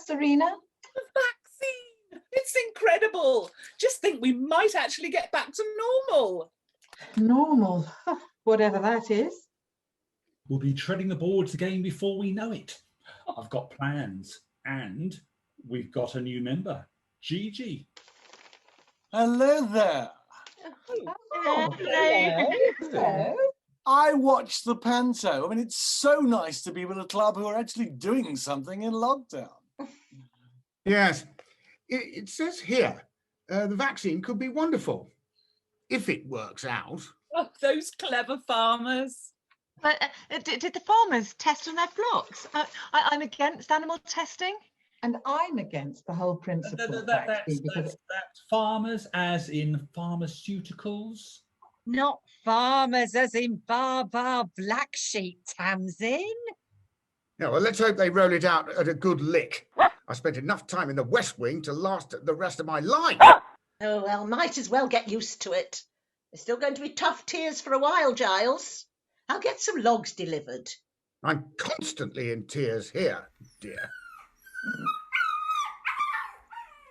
Serena? The vaccine! It's incredible. Just think we might actually get back to normal. Normal, whatever that is. We'll be treading the boards again before we know it. I've got plans, and we've got a new member, Gigi. Hello there. Oh, hello. I watched the panto. I mean, it's so nice to be with a club who are actually doing something in lockdown. Yes, it says here, the vaccine could be wonderful, if it works out. Oh, those clever farmers. But did the farmers test on their flocks? I'm against animal testing. And I'm against the whole principle of vaccine because That's farmers as in pharmaceuticals. Not farmers as in bar black sheep, Tamsin. Yeah, well, let's hope they roll it out at a good lick. I spent enough time in the West Wing to last the rest of my life. Oh, well, might as well get used to it. There's still going to be tough tears for a while, Giles. I'll get some logs delivered. I'm constantly in tears here, dear.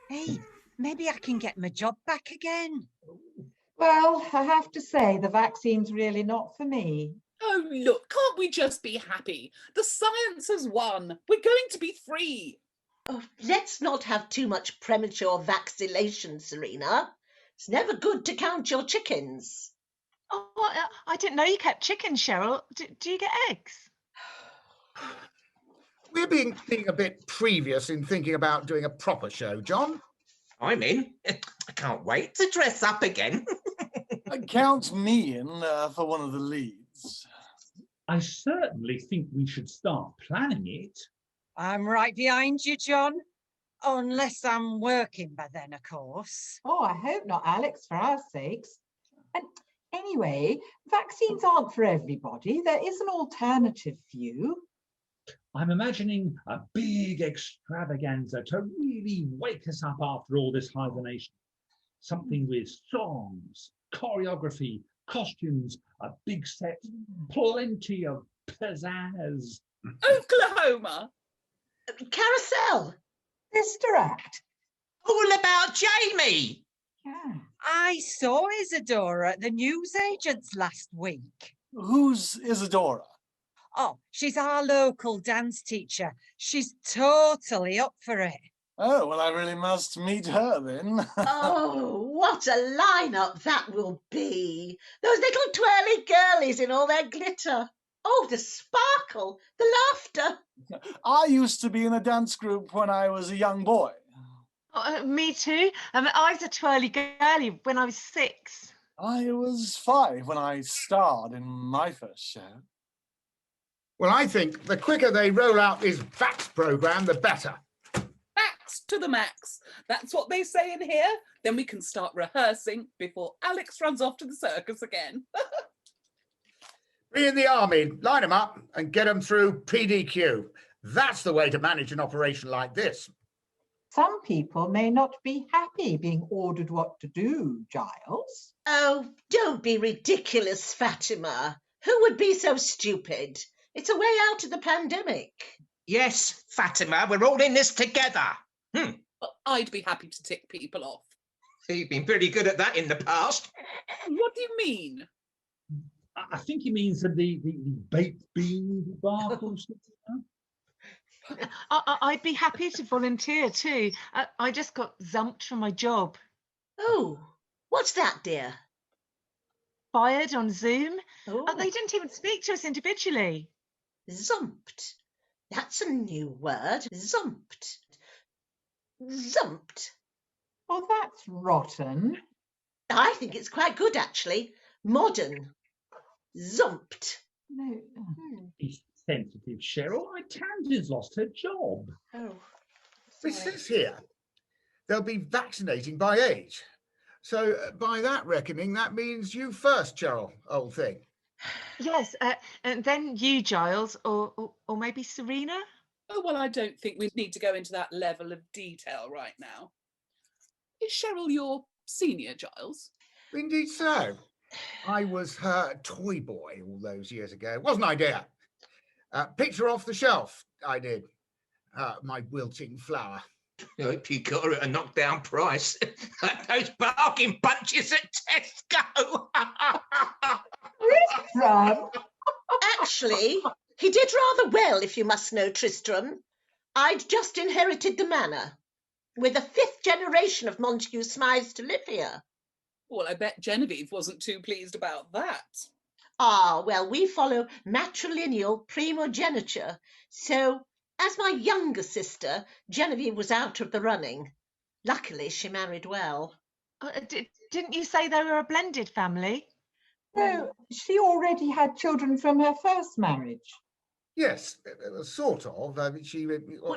Hey, maybe I can get my job back again. well, I have to say the vaccine's really not for me. Oh, look, can't we just be happy? The science has won. We're going to be free. Oh, let's not have too much premature vaccination, Serena. It's never good to count your chickens. Oh, I didn't know you kept chickens, Cheryl. Do you get eggs? We're being a bit previous in thinking about doing a proper show, John. I'm in. I can't wait to dress up again. Count me in for one of the leads. I certainly think we should start planning it. I'm right behind you, John. Unless I'm working by then, of course. Oh, I hope not, Alex, for our sakes. And anyway, vaccines aren't for everybody. There is an alternative view. I'm imagining a big extravaganza to really wake us up after all this hibernation. Something with songs, choreography, costumes, a big set, plenty of pizzazz. Oklahoma. Carousel. Sister Act. All about Jamie. Yeah. I saw Isadora at the newsagents last week. Who's Isadora? Oh, she's our local dance teacher. She's totally up for it. Oh, well, I really must meet her then. Oh, what a lineup that will be. Those little twirly girlies in all their glitter. Oh, the sparkle, the laughter. I used to be in a dance group when I was a young boy. Oh, me too. I was a twirly girly when I was 6. I was 5 when I starred in my first show. Well, I think the quicker they roll out this VAX program, the better. Vax to the max. That's what they say in here. Then we can start rehearsing before Alex runs off to the circus again. Be in the army, line them up and get them through PDQ. That's the way to manage an operation like this. Some people may not be happy being ordered what to do, Giles. Oh, don't be ridiculous, Fatima. Who would be so stupid? It's a way out of the pandemic. Yes, Fatima, we're all in this together. But I'd be happy to tick people off. You've been pretty good at that in the past. What do you mean? I think he means the baked bean debacle. I'd be happy to volunteer too. I just got zumped from my job. Oh, what's that, dear? Fired on Zoom. Oh, They didn't even speak to us individually. zumped. That's a new word. Zumped. Zumped. Oh, that's rotten. I think it's quite good, actually. Modern. Zumped. No. He's sensitive, Cheryl. Tamsin's lost her job. Oh, It says here, they'll be vaccinating by age. So by that reckoning, that means you first, Cheryl, old thing. Yes, and then you, Giles, or maybe Serena. Oh, well, I don't think we need to go into that level of detail right now. Is Cheryl your senior, Giles? Indeed so. I was her toy boy all those years ago, wasn't I, dear? Picture off the shelf, I did. my wilting flower. I hope you got her at a knockdown price. Like those bargain bunches at Tesco. Tristram, Actually, he did rather well, if you must know, Tristram. I'd just inherited the manor. We're the 5th generation of Montague Smythes to live here. Well, I bet Genevieve wasn't too pleased about that. Ah, well, we follow matrilineal primogeniture. So, as my younger sister, Genevieve was out of the running. Luckily, she married well. Didn't you say they were a blended family? no, she already had children from her first marriage. Yes, sort of.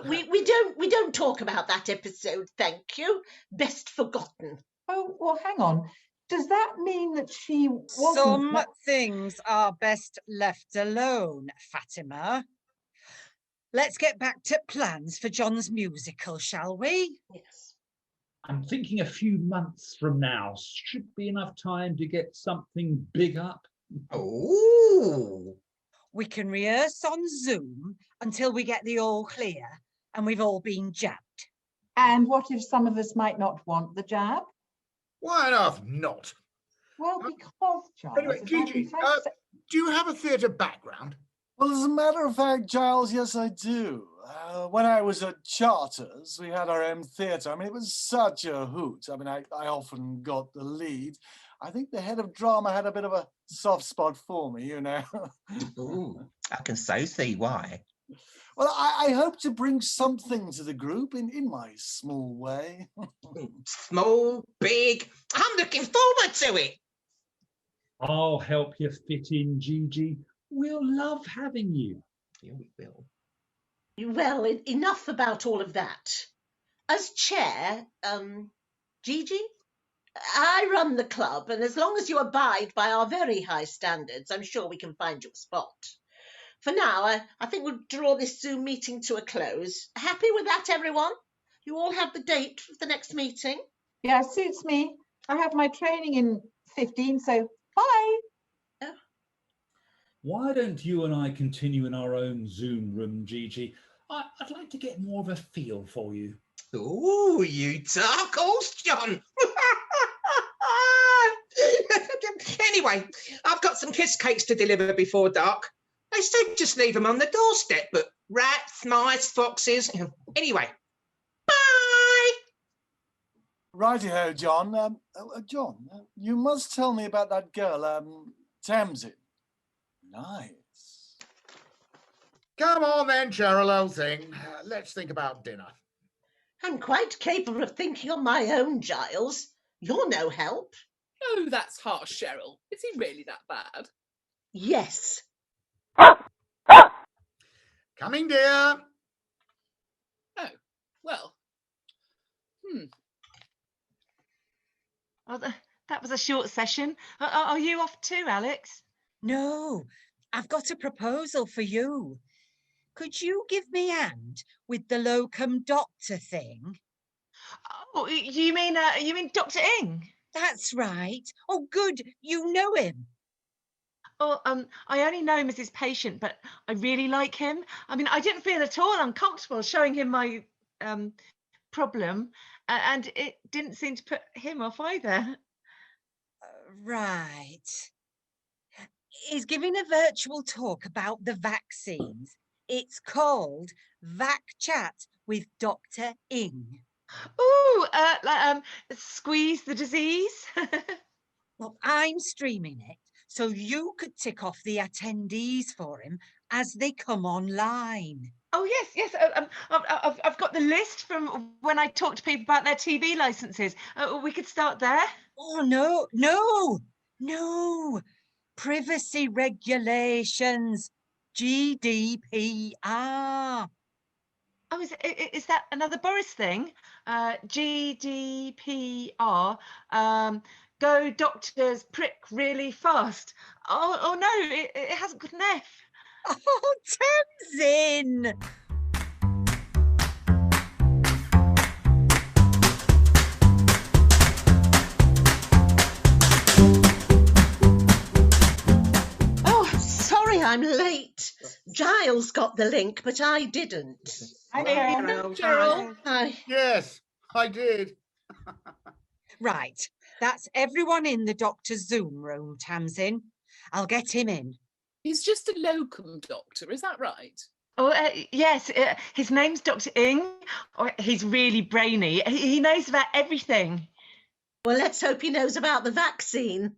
We don't talk about that episode, thank you. Best forgotten. Oh, well, hang on. Does that mean that she wasn't... Some things are best left alone, Fatima. Let's get back to plans for John's musical, shall we? Yes. I'm thinking a few months from now should be enough time to get something big up. Oh. We can rehearse on Zoom until we get the all clear and we've all been jabbed. And what if some of us might not want the jab? Why on earth not? Well, because, Charles... Anyway, Gigi, do you have a theatre background? Well, as a matter of fact, Giles, yes, I do. When I was at Charters, we had our own theatre. I mean, it was such a hoot. I mean, I often got the lead. I think the head of drama had a bit of a soft spot for me, you know. Ooh, I can so see why. Well, I hope to bring something to the group in my small way. Small, big. I'm looking forward to it. I'll help you fit in, Gigi. We'll love having you. Yeah, we will. Well, enough about all of that. As chair, Gigi, I run the club, and as long as you abide by our very high standards, I'm sure we can find you a spot. For now, I think we'll draw this Zoom meeting to a close. Happy with that, everyone? You all have the date for the next meeting? Yeah, suits me. I have my training in 15, so bye. Why don't you and I continue in our own Zoom room, Gigi? I'd like to get more of a feel for you. Ooh, you dark horse, John. Anyway, I've got some kiss cakes to deliver before dark. They said just leave them on the doorstep, but rats, mice, foxes. Anyway, bye. Righty-ho, John. John, you must tell me about that girl, Tamsin. Nice. Come on then, Cheryl, old thing. Let's think about dinner. I'm quite capable of thinking on my own, Giles. You're no help. Oh, that's harsh, Cheryl. Is he really that bad? Yes. Coming, dear. Oh, well. Oh, that was a short session. Are you off too, Alex? No, I've got a proposal for you. Could you give me a hand with the locum doctor thing? Oh, you mean Dr. Ing? That's right. Oh, good. You know him. Oh, I only know Mrs. Patient, but I really like him. I mean, I didn't feel at all uncomfortable showing him my problem, and it didn't seem to put him off either. Right. He's giving a virtual talk about the vaccines. It's called Vac Chat with Dr. Ing. Ooh, squeeze the disease. Well, I'm streaming it, so you could tick off the attendees for him as they come online. Oh, yes. I've got the list from when I talked to people about their TV licenses. We could start there. Oh, no. Privacy regulations, GDPR. Oh, is that another Boris thing? GDPR. Go doctors prick really fast. Oh no, it hasn't got an F. Oh, Tamsin! Oh, sorry I'm late. Giles got the link, but I didn't. Hi, Hello, Carol. Carol. Cheryl. Hi. Yes, I did. Right, that's everyone in the doctor's Zoom room, Tamsin. I'll get him in. He's just a locum doctor, is that right? Oh, yes, his name's Dr. Ing. Oh, he's really brainy. He knows about everything. Well, let's hope he knows about the vaccine.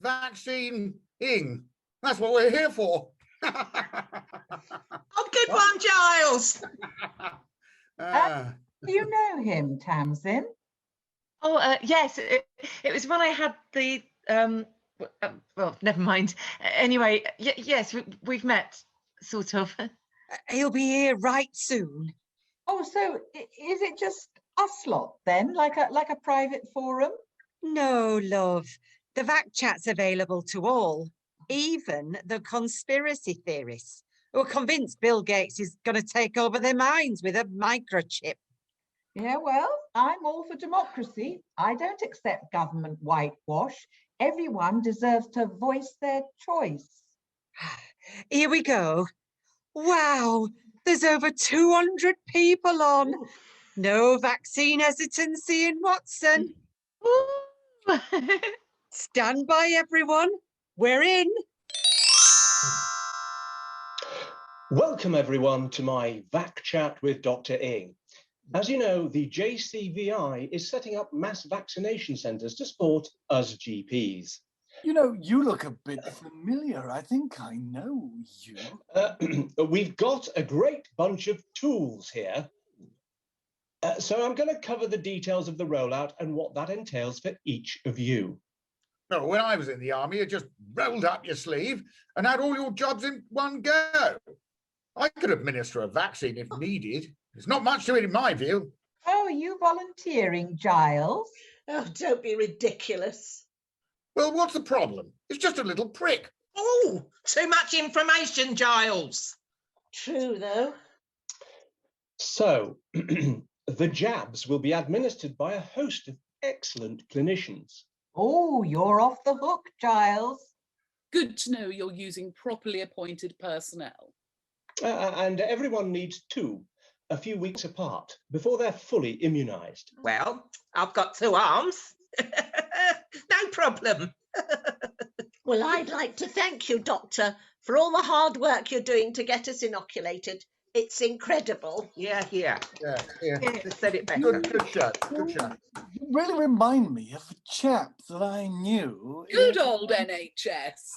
Vaccine ing. That's what we're here for. Oh, good one, Giles. Ah, Do you know him, Tamsin? Oh, yes, it was when I had the, well, never mind. Anyway, yes, we've met, sort of. He'll be here right soon. Oh, so is it just us lot then, like a private forum? No, love. The VAC chat's available to all, even the conspiracy theorists who are convinced Bill Gates is going to take over their minds with a microchip. Yeah, well, I'm all for democracy. I don't accept government whitewash. Everyone deserves to voice their choice. Here we go. Wow, there's over 200 people on. No vaccine hesitancy in Watson. Ooh. Stand by, everyone. We're in. Welcome everyone to my VAC chat with Dr. Ing. As you know, the JCVI is setting up mass vaccination centres to support us GPs. You know, you look a bit familiar. I think I know you. We've got a great bunch of tools here. So I'm going to cover the details of the rollout and what that entails for each of you. no, when I was in the army, you just rolled up your sleeve and had all your jobs in one go. I could administer a vaccine if needed. There's not much to it in my view. Oh, are you volunteering, Giles? Oh, don't be ridiculous. Well, what's the problem? It's just a little prick. Oh, too much information, Giles. True, though. So the jabs will be administered by a host of excellent clinicians. Oh, you're off the hook, Giles. Good to know you're using properly appointed personnel. And everyone needs two, a few weeks apart, before they're fully immunised. Well, I've got 2 arms. No problem. Well, I'd like to thank you, Doctor, for all the hard work you're doing to get us inoculated. It's incredible. Yeah. Yeah. Just said it better. Good shot. Good shot. You really remind me of a chap that I knew. Good old NHS.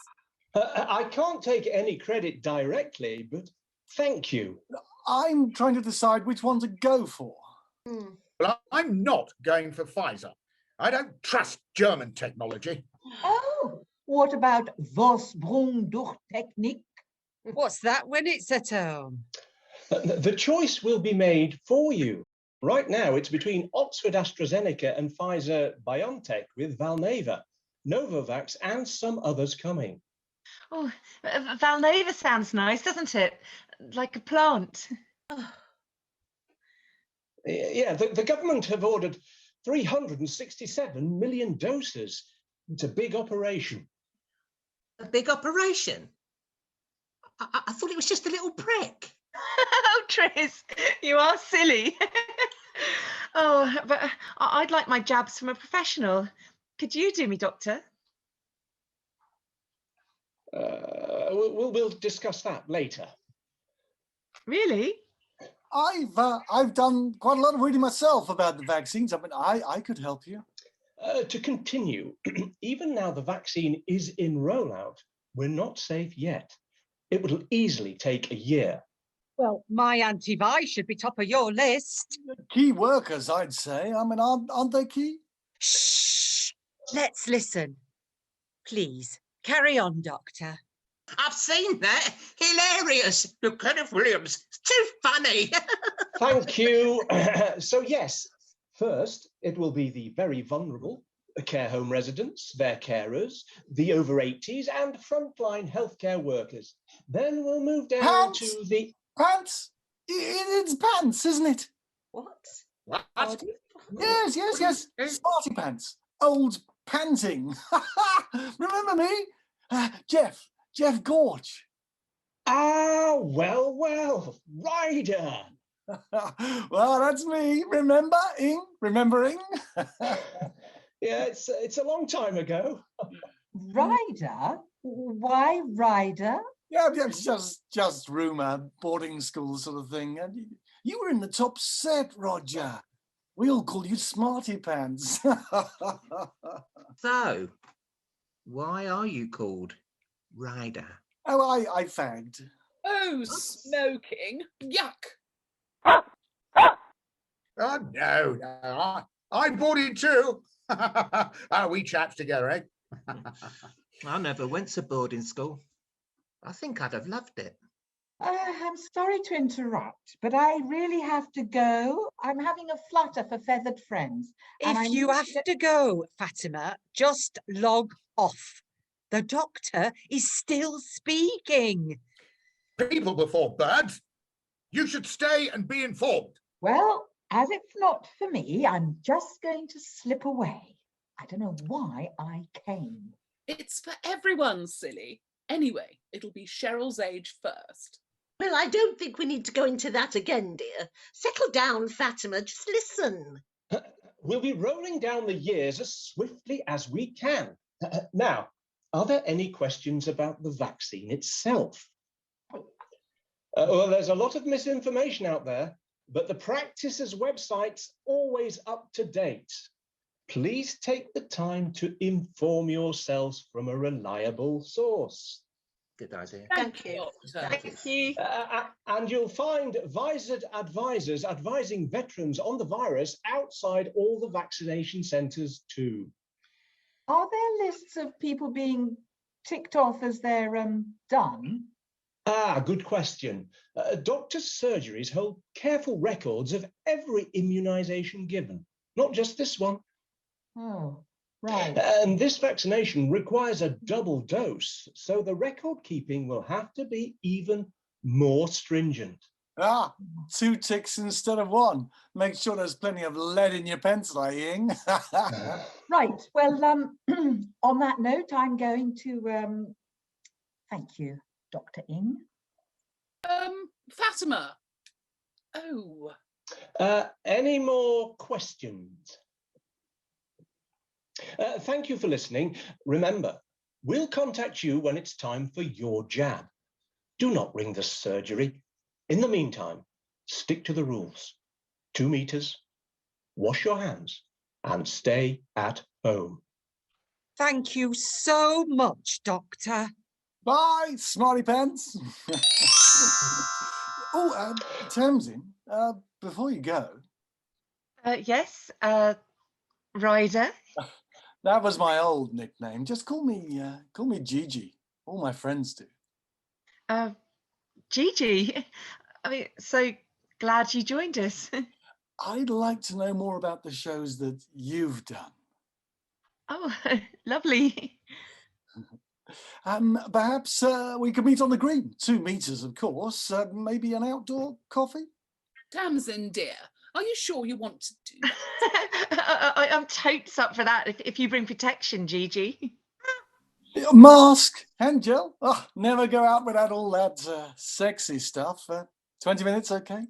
I can't take any credit directly, but thank you. I'm trying to decide which one to go for. Well, I'm not going for Pfizer. I don't trust German technology. Oh, what about Vorsprung-durch-Technik? What's that when it's at home? The choice will be made for you. Right now, it's between Oxford AstraZeneca and Pfizer BioNTech with Valneva, Novavax, and some others coming. Oh, Valneva sounds nice, doesn't it? Like a plant. Yeah, the government have ordered 367 million doses. It's a big operation. A big operation? I thought it was just a little prick. Oh, Tris, you are silly. Oh, but I'd like my jabs from a professional. Could you do me, Doctor? We'll discuss that later. Really? I've done quite a lot of reading myself about the vaccines. I mean, I could help you. To continue, even now the vaccine is in rollout, we're not safe yet. It will easily take a year. Well, my antivi should be top of your list. Key workers, I'd say. I mean, aren't they key? Shh. Let's listen. Please, carry on, Doctor. I've seen that. Hilarious. Lieutenant Williams. It's too funny. Thank you. So yes, first it will be the very vulnerable, the care home residents, their carers, the over 80s and frontline healthcare workers. Then we'll move down to the... Pants? It's pants, isn't it? What? What? Yes. Smarty pants. Old panting. Remember me? Jeff Gorge. Ah, well, well, Ryder. Well, that's me. Remembering? Yeah, it's a long time ago. Ryder? Why Ryder? Yeah, it's just rumour, boarding school sort of thing. And you were in the top set, Roger. We all call you Smarty Pants. So, why are you called Ryder? Oh, I fagged. Oh, smoking. Yuck. Oh, no. I bought it too. We chaps together, eh? I never went to boarding school. I think I'd have loved it. I'm sorry to interrupt, but I really have to go. I'm having a flutter for feathered friends. and I If you need have to go, Fatima, just log off. The doctor is still speaking. People before birds. You should stay and be informed. Well, as it's not for me, I'm just going to slip away. I don't know why I came. It's for everyone, silly. Anyway, it'll be Cheryl's age first. Well, I don't think we need to go into that again, dear. Settle down, Fatima. Just listen. We'll be rolling down the years as swiftly as we can. Now, are there any questions about the vaccine itself? Well, there's a lot of misinformation out there, but the practice's website's always up to date. Please take the time to inform yourselves from a reliable source. Good idea. Thank you. Doctor. Thank you. And you'll find visored advisors advising veterans on the virus outside all the vaccination centres too. Are there lists of people being ticked off as they're done? Good question. Doctors' surgeries hold careful records of every immunisation given, not just this one. Oh, right. And this vaccination requires a double dose, so the record keeping will have to be even more stringent. 2 ticks instead of 1. Make sure there's plenty of lead in your pencil, Ying. Right. Well, on that note, I'm going to thank you, Dr. Ing. Fatima. Oh. Any more questions? Thank you for listening. Remember, we'll contact you when it's time for your jab. Do not ring the surgery. In the meantime, stick to the rules. 2 meters, wash your hands, and stay at home. Thank you so much, Doctor. Bye, Smarty Pants. Tamsin, before you go. Yes, Ryder. That was my old nickname. Just call me Gigi. All my friends do. Gigi. I mean, so glad you joined us. I'd like to know more about the shows that you've done. Oh, lovely. Perhaps we could meet on the green. 2 meters, of course. Maybe an outdoor coffee? Tamsin, dear, are you sure you want to do that? I'm totes up for that if you bring protection, Gigi. Mask, hand gel. Oh, never go out without all that sexy stuff. 20 minutes, okay?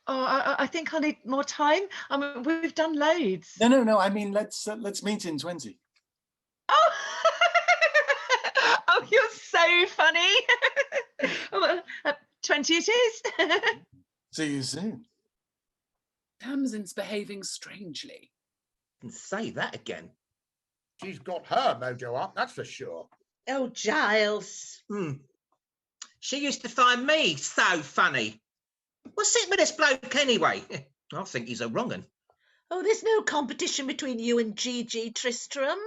Oh, I think I'll need more time. I mean, we've done loads. No. I mean, let's meet in 20. Oh, oh, you're so funny. Oh, 20 it is. See you soon. Tamsin's behaving strangely. And say that again. She's got her mojo up, that's for sure. Oh, Giles. She used to find me so funny. What's it with this bloke anyway? I think he's a wrong un. Oh, there's no competition between you and Gigi, Tristram.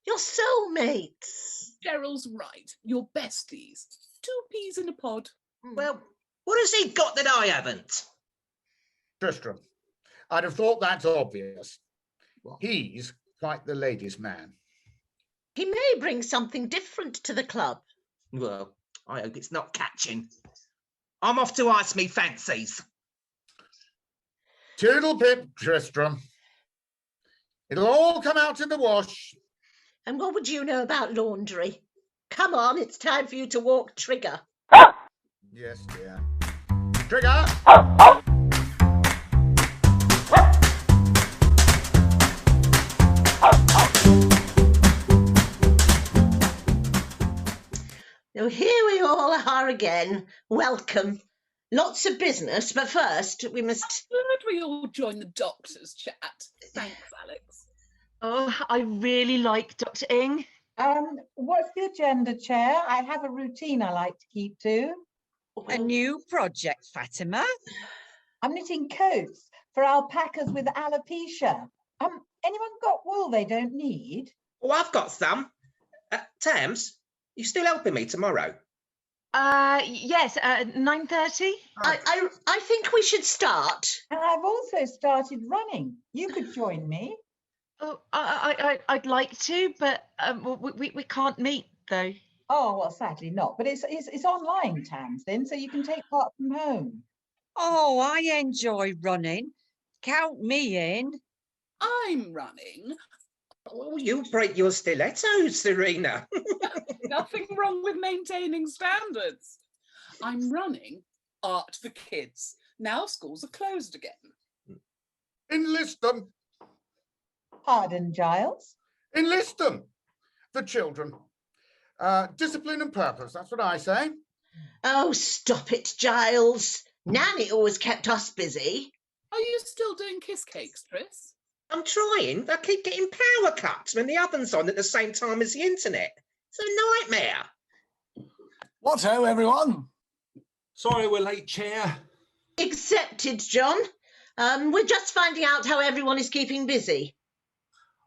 You're soulmates. Cheryl's right. You're besties. 2 peas in a pod. Well, what has he got that I haven't? Tristram, I'd have thought that's obvious. He's quite the ladies' man. He may bring something different to the club. Well, I hope it's not catching. I'm off to ice me fancies. Toodle pip, Tristram. It'll all come out in the wash. And what would you know about laundry? Come on, it's time for you to walk trigger. Yes, dear. Trigger! Now here we all are again. Welcome. Lots of business, but first we must... Glad we all joined the doctor's chat. Thanks, Alex. Oh, I really like Dr. Ing. What's the agenda, Chair? I have a routine I like to keep to. A new project, Fatima. I'm knitting coats for alpacas with alopecia. Anyone got wool they don't need? Oh, I've got some. Tams, you still helping me tomorrow? Yes, 9:30. I think we should start. And I've also started running. You could join me. Oh, I'd like to, but we can't meet though. Oh, well, sadly not. But it's online, Tamsin, so you can take part from home. Oh, I enjoy running. Count me in. I'm running. Oh, you break your stilettos, Serena. Nothing wrong with maintaining standards. I'm running Art for Kids. Now schools are closed again. Enlist them. Pardon, Giles? Enlist them. The children. Discipline and purpose, that's what I say. Oh, stop it, Giles. Nanny always kept us busy. Are you still doing kiss cakes, Tris? I'm trying. I keep getting power cuts when the oven's on at the same time as the internet. It's a nightmare. What-ho, everyone? Sorry we're late, Chair. Accepted, John. We're just finding out how everyone is keeping busy.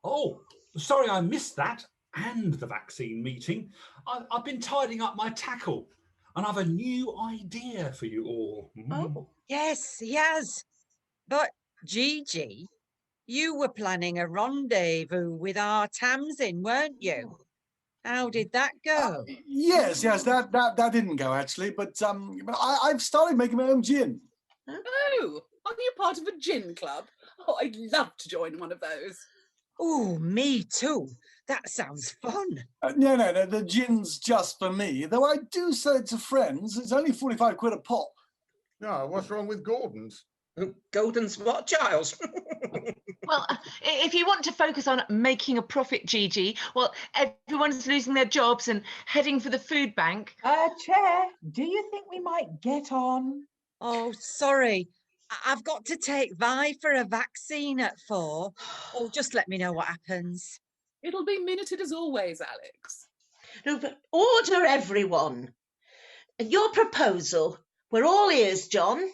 Oh, sorry I missed that and the vaccine meeting. I've been tidying up my tackle and I've a new idea for you all. Oh. Yes, he has. But, Gigi, you were planning a rendezvous with our Tamsin, weren't you? How did that go? Yes, that didn't go actually, but I've started making my own gin. Oh, are you part of a gin club? Oh, I'd love to join one of those. Oh, me too. That sounds fun. No, the gin's just for me. Though I do sell it to friends. It's only 45 quid a pop. No, what's wrong with Gordon's? Gordon's what, Giles? Well, if you want to focus on making a profit, Gigi, well, everyone's losing their jobs and heading for the food bank. Chair, do you think we might get on? Oh, sorry. I've got to take Vi for a vaccine at 4. Oh, just let me know what happens. It'll be minuted as always, Alex. No, but order, everyone. Your proposal. We're all ears, John.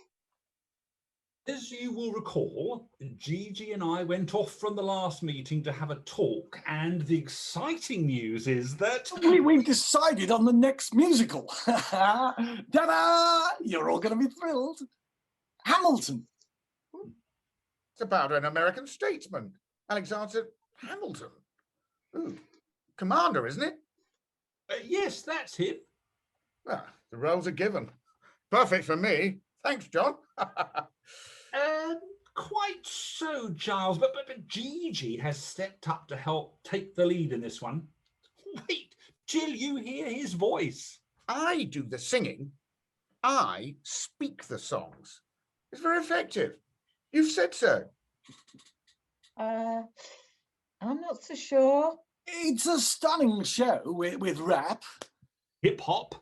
As you will recall, Gigi and I went off from the last meeting to have a talk, and the exciting news is that... We've decided on the next musical. Ta-da! You're all going to be thrilled. Hamilton. It's about an American statesman, Alexander Hamilton. Ooh, commander, isn't it? Yes, that's him. Well, the roles are given. Perfect for me. Thanks, John. Quite so, Giles, but Gigi has stepped up to help take the lead in this one. Wait till you hear his voice. I do the singing. I speak the songs. It's very effective. You've said so. I'm not so sure. It's a stunning show with rap, Hip-hop,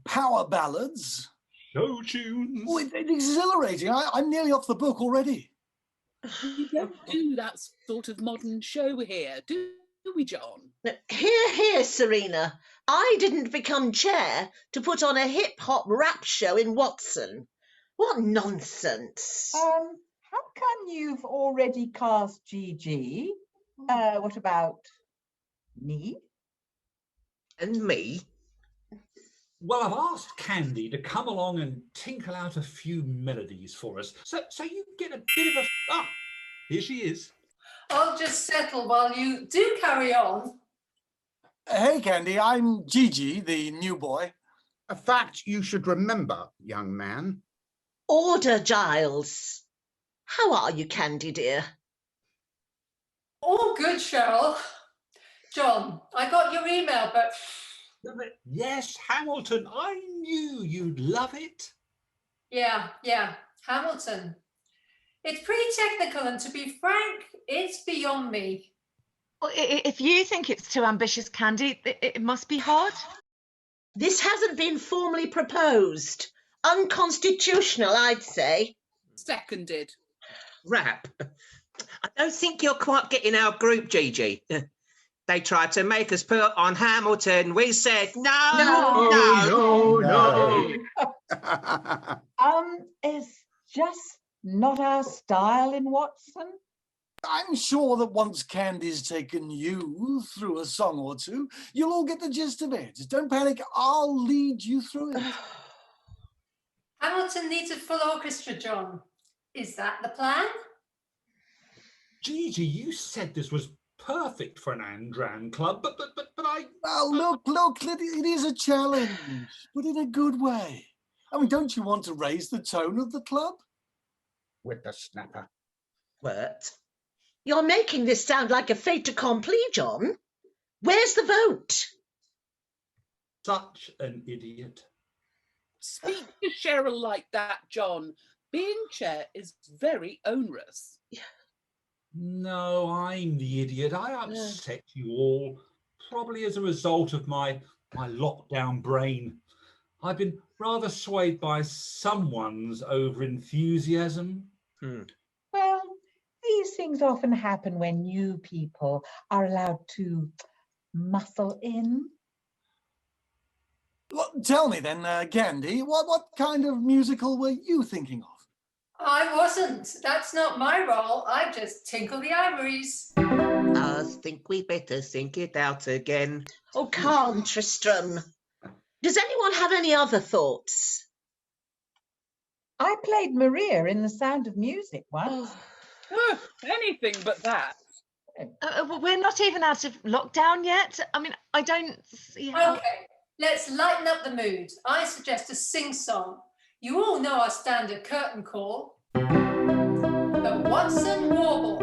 power ballads. show tunes. Oh, it's exhilarating. I'm nearly off the book already. We don't do that sort of modern show here, do we, John? Hear, Serena. I didn't become chair to put on a hip-hop rap show in Watson. What nonsense. How come you've already cast Gigi? What about me? And me? Well, I've asked Candy to come along and tinkle out a few melodies for us, so you get a bit of a... Ah, here she is. I'll just settle while you do carry on. Hey, Candy, I'm Gigi, the new boy. A fact you should remember, young man. Order, Giles. How are you, Candy, dear? All good, Cheryl. John, I got your email, but Yes, Hamilton, I knew you'd love it. Yeah, Hamilton. It's pretty technical, and to be frank, it's beyond me. Well, if you think it's too ambitious, Candy, it must be hard. This hasn't been formally proposed. Unconstitutional, I'd say. Seconded. Rap. I don't think you're quite getting our group, Gigi. They tried to make us put on Hamilton. We said no. It's just not our style in Watson. I'm sure that once Candy's taken you through a song or two, you'll all get the gist of it. Don't panic, I'll lead you through it. Hamilton needs a full orchestra, John. Is that the plan? Gigi, you said this was perfect for an Andran club, but I... Well, look, it is a challenge, but in a good way. I mean, don't you want to raise the tone of the club? With the snapper. What? You're making this sound like a fait accompli, John. Where's the vote? Such an idiot. Speak to Cheryl like that, John. Being chair is very onerous. No, I'm the idiot. I upset you all, probably as a result of my lockdown brain. I've been rather swayed by someone's over-enthusiasm. Well, these things often happen when new people are allowed to muscle in. Well, tell me then, Candy, what kind of musical were you thinking of? I wasn't. That's not my role. I just tinkle the ivories. I think we better think it out again. Oh, calm, Tristram. Does anyone have any other thoughts? I played Maria in The Sound of Music once. Anything but that. We're not even out of lockdown yet. I mean, I don't see how... Okay, let's lighten up the mood. I suggest a sing-song. You all know our standard curtain call. The Watson Warble.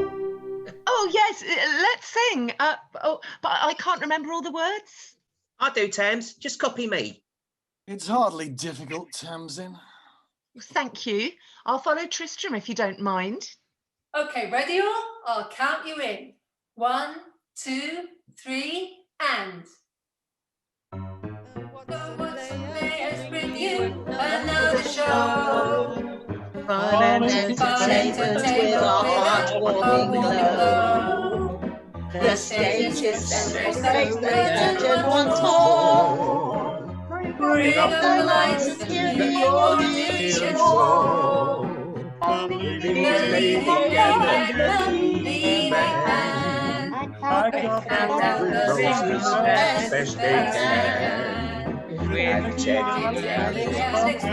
Oh, yes, let's sing. But I can't remember all the words. I do, Tams. Just copy me. It's hardly difficult, Tamsin. Thank you. I'll follow Tristram if you don't mind. Okay, ready all? I'll count you in. 1, 2, 3, and... The Watson Players bring you another show. Fun and entertainment with a heartwarming glow. The stage is celebrated once more. Bring up the lights and hear the audience roar. Leading band, count down the singers best they can. With Jenny and Alex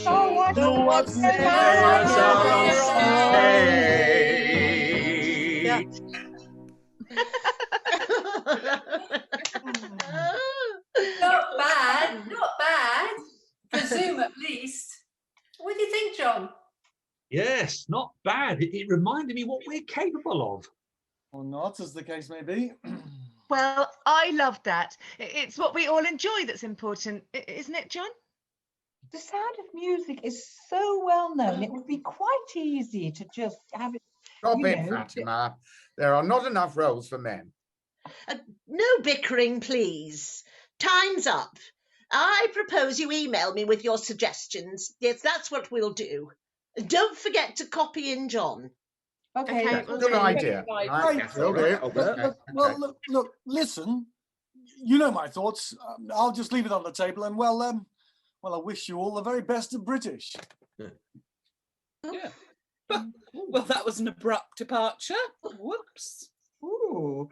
on the what's the Not bad, not bad. Presume at least. What do you think, John? Yes, not bad. It reminded me what we're capable of. Or not, as the case may be. Well, I love that. It's what we all enjoy that's important, isn't it, John? The Sound of Music is so well known, it would be quite easy to just have it. Stop it, Fatima. There are not enough roles for men. No bickering, please. Time's up. I propose you email me with your suggestions. Yes, that's what we'll do. Don't forget to copy in John. Okay, That's a good idea. Right. Yes, will do. Well, look, listen. You know my thoughts. I'll just leave it on the table, and well, I wish you all the very best of British. Yeah. Well, that was an abrupt departure. Whoops. Ooh,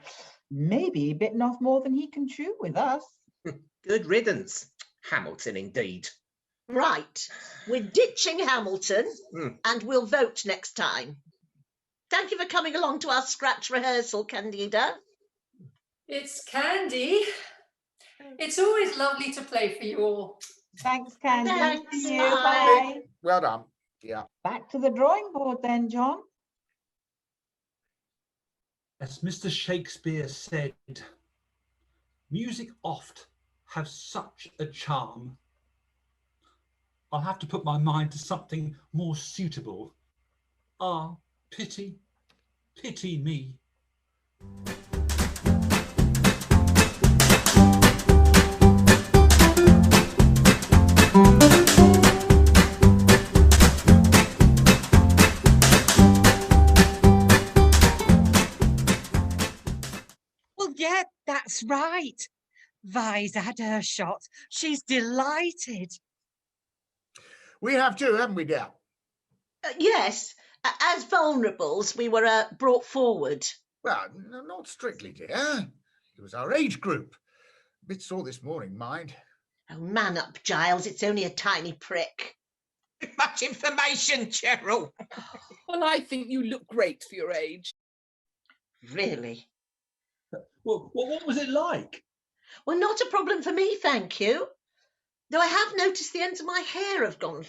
maybe bitten off more than he can chew with us. Good riddance. Hamilton, indeed. Right. We're ditching Hamilton, and we'll vote next time. Thank you for coming along to our scratch rehearsal, Candida. It's Candy. It's always lovely to play for you all. Thanks, Candy. Thanks, See you. bye. Bye. Well done. Yeah. Back to the drawing board then, John. As Mr. Shakespeare said, Music oft have such a charm. I'll have to put my mind to something more suitable. Ah, pity, pity me. Well, yeah, that's right. Vi's had her shot. She's delighted. We have too, haven't we, dear? Yes, as vulnerables, we were brought forward. Well, not strictly, dear. It was our age group. A bit sore this morning, mind. Oh, man up, Giles. It's only a tiny prick. Much information, Cheryl. Well, I think you look great for your age. Really? Well, what was it like? Well, not a problem for me, thank you. Though I have noticed the ends of my hair have gone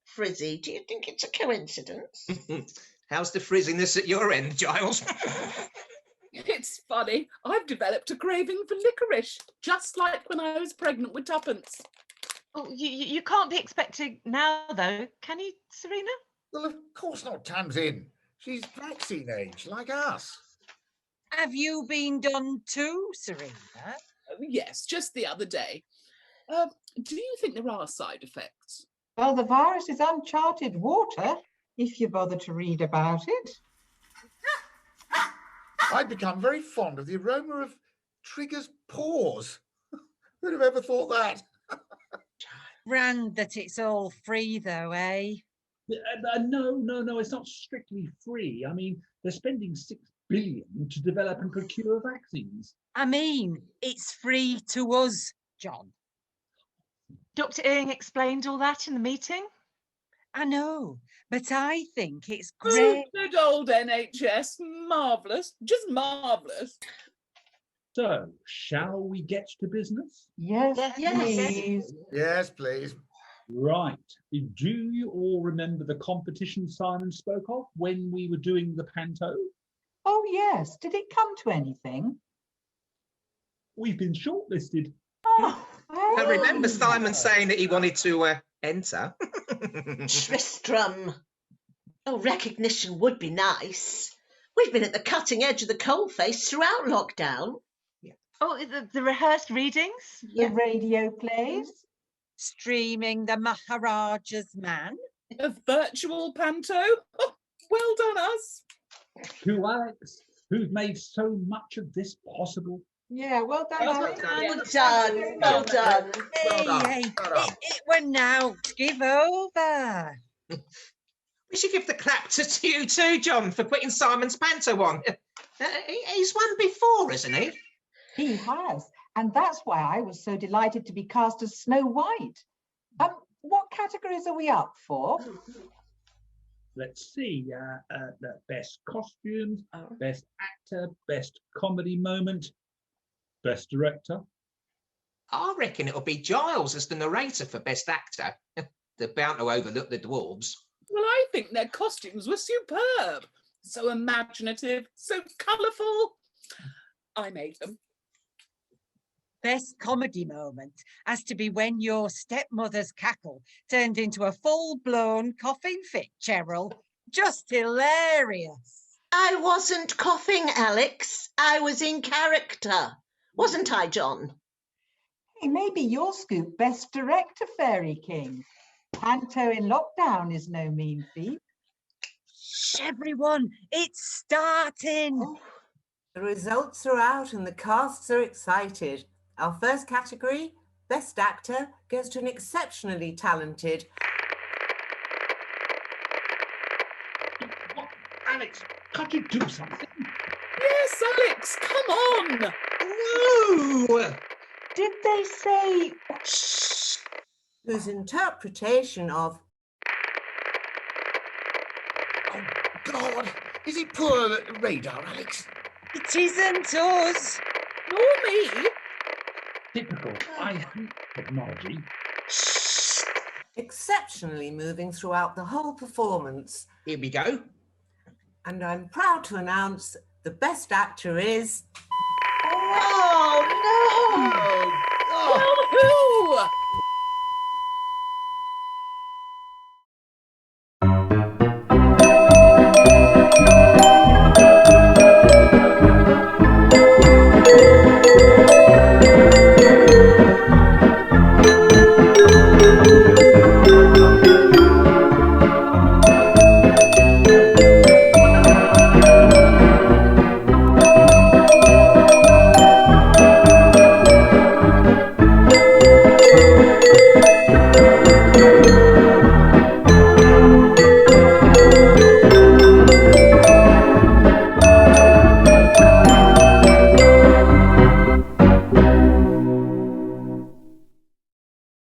frizzy. Do you think it's a coincidence? How's the frizziness at your end, Giles? It's funny. I've developed a craving for licorice, just like when I was pregnant with Tuppence. Oh, you can't be expecting now, though, can you, Serena? Well, of course not, Tamsin. She's vaccine age, like us. Have you been done too, Serena? Yes, just the other day. Do you think there are side effects? Well, the virus is uncharted water, if you bother to read about it. I've become very fond of the aroma of Trigger's paws. Who'd have ever thought that? Grand that it's all free, though, eh? No, it's not strictly free. I mean, they're spending $6 billion to develop and procure vaccines. I mean, it's free to us, John. Dr. Ing explained all that in the meeting. I know, but I think it's great. Good old NHS. Marvellous. Just marvellous. So, shall we get to business? Yes, Yes. please. Yes, please. Right. Do you all remember the competition Simon spoke of when we were doing the panto? Oh, yes. Did it come to anything? We've been shortlisted. Oh, I remember hey. Simon saying that he wanted to enter. Tristram. Oh, recognition would be nice. We've been at the cutting edge of the coalface throughout lockdown. Oh, the rehearsed readings? The radio plays. Streaming the Maharaja's man. A virtual panto? Oh, well done, us. To Alex, who's made so much of this possible. Yeah, well done, Well Alex. done. Well done, well done. Hey, done, hey, well done. it went out. Give over. We should give the clap to you too, John, for putting Simon's panto on. He's won before, isn't he? He has. And that's why I was so delighted to be cast as Snow White. What categories are we up for? Let's see. The best costumes, best actor, best comedy moment, best director. I reckon it'll be Giles as the narrator for Best Actor. They're bound to overlook the dwarves. Well, I think their costumes were superb. So imaginative, so colourful. I made them. Best comedy moment has to be when your stepmother's cackle turned into a full-blown coughing fit, Cheryl. Just hilarious. I wasn't coughing, Alex. I was in character. Wasn't I, John? Hey, maybe you'll scoop Best Director, Fairy King. Panto in lockdown is no mean feat. Shh, everyone, it's starting. The results are out and the casts are excited. Our first category, Best Actor, goes to an exceptionally talented... Alex, can't you do something? Yes, Alex, come on. No! Did they say... Shh! Whose interpretation of... Oh, God. Is it poor radar, Alex? It isn't us. Nor me. Typical. I hate technology. exceptionally moving throughout the whole performance. Here we go. And I'm proud to announce the best actor is... Oh, Oh no! Oh